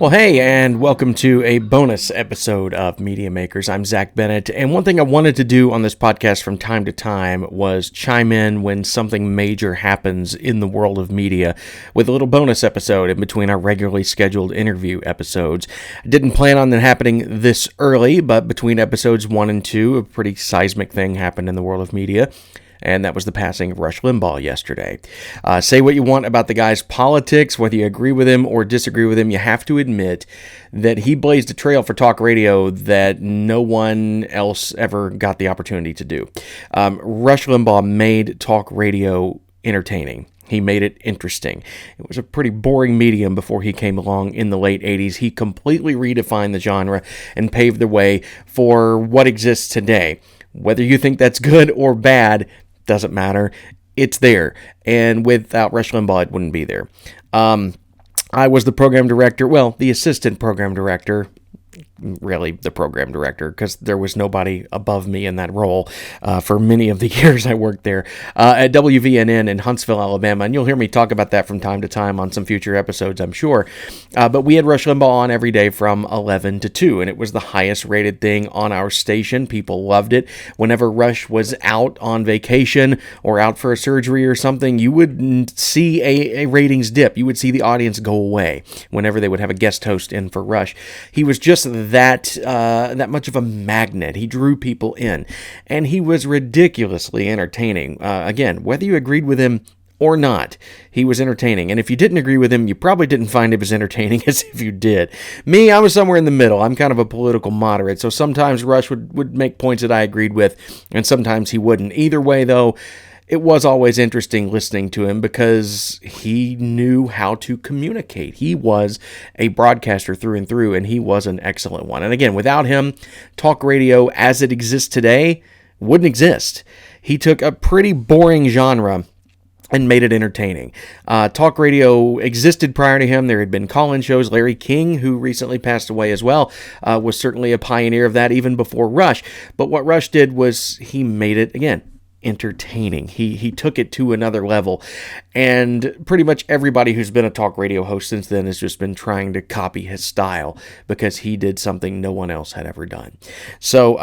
Well, hey, and welcome to a bonus episode of Media Makers. I'm Zach Bennett, and one thing I wanted to do on this podcast from time to time was chime in when something major happens in the world of media with a little bonus episode in between our regularly scheduled interview episodes. I didn't plan on it happening this early, but between episodes 1 and 2, a pretty seismic thing happened in the world of media. And that was the passing of Rush Limbaugh yesterday. Say what you want about the guy's politics, whether you agree with him or disagree with him, you have to admit that he blazed a trail for talk radio that no one else ever got the opportunity to do. Rush Limbaugh made talk radio entertaining. He made it interesting. It was a pretty boring medium before he came along in the late 80s. He completely redefined the genre and paved the way for what exists today. Whether you think that's good or bad, doesn't matter. It's there. And without Rush Limbaugh, it wouldn't be there. I was the program director, the assistant program director, really the program director, because there was nobody above me in that role for many of the years I worked there at WVNN in Huntsville, Alabama. And you'll hear me talk about that from time to time on some future episodes, I'm sure. But we had Rush Limbaugh on every day from 11 to 2, and it was the highest rated thing on our station. People loved it. Whenever Rush was out on vacation or out for a surgery or something, you would see a ratings dip. You would see the audience go away whenever they would have a guest host in for Rush. He was just that much of a magnet. He drew people in, and he was ridiculously entertaining. Again, whether you agreed with him or not, he was entertaining. And if you didn't agree with him, you probably didn't find him as entertaining as if you did. Me, I was somewhere in the middle. I'm kind of a political moderate, so sometimes Rush would make points that I agreed with, and sometimes he wouldn't. Either way, though, it was always interesting listening to him because he knew how to communicate. He was a broadcaster through and through, and he was an excellent one. And again, without him, talk radio as it exists today wouldn't exist. He took a pretty boring genre and made it entertaining. Talk radio existed prior to him. There had been call-in shows. Larry King, who recently passed away as well, was certainly a pioneer of that even before Rush. But what Rush did was he made it, again, entertaining. He took it to another level, and pretty much everybody who's been a talk radio host since then has just been trying to copy his style because he did something no one else had ever done. So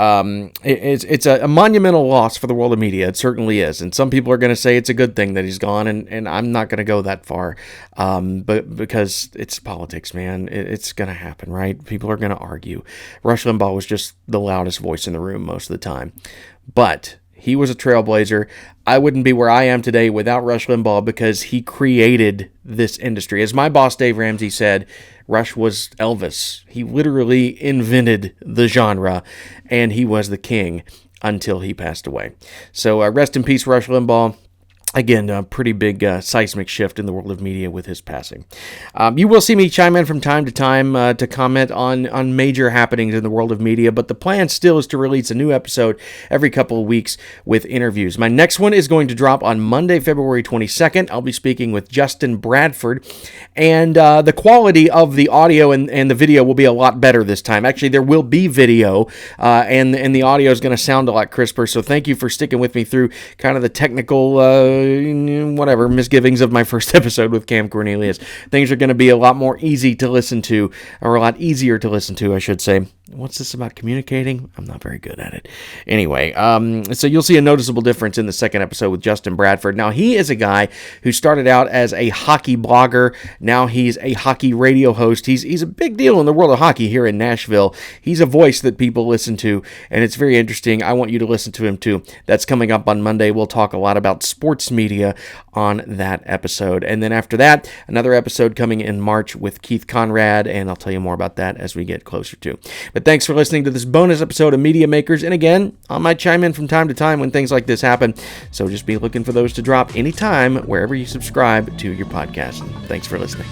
it's a monumental loss for the world of media. It certainly is, and some people are going to say it's a good thing that he's gone, and I'm not going to go that far, but because it's politics, man. It's going to happen, right? People are going to argue. Rush Limbaugh was just the loudest voice in the room most of the time, but he was a trailblazer. I wouldn't be where I am today without Rush Limbaugh because he created this industry. As my boss, Dave Ramsey, said, Rush was Elvis. He literally invented the genre, and he was the king until he passed away. So rest in peace, Rush Limbaugh. Again, a pretty big seismic shift in the world of media with his passing. You will see me chime in from time to time to comment on major happenings in the world of media, but the plan still is to release a new episode every couple of weeks with interviews. My next one is going to drop on Monday, February 22nd. I'll be speaking with Justin Bradford, and the quality of the audio and the video will be a lot better this time. Actually, there will be video, and the audio is going to sound a lot crisper, so thank you for sticking with me through kind of the technical misgivings of my first episode with Cam Cornelius. Things are going to be a lot more easy to listen to, or a lot easier to listen to, I should say. What's this about communicating? I'm not very good at it. Anyway, so you'll see a noticeable difference in the second episode with Justin Bradford. Now, he is a guy who started out as a hockey blogger. Now he's a hockey radio host. He's a big deal in the world of hockey here in Nashville. He's a voice that people listen to, and it's very interesting. I want you to listen to him too. That's coming up on Monday. We'll talk a lot about sports media on that episode. And then after that, another episode coming in March with Keith Conrad, and I'll tell you more about that as we get closer to. But thanks for listening to this bonus episode of Media Makers. And again, I might chime in from time to time when things like this happen. So just be looking for those to drop anytime wherever you subscribe to your podcast. Thanks for listening.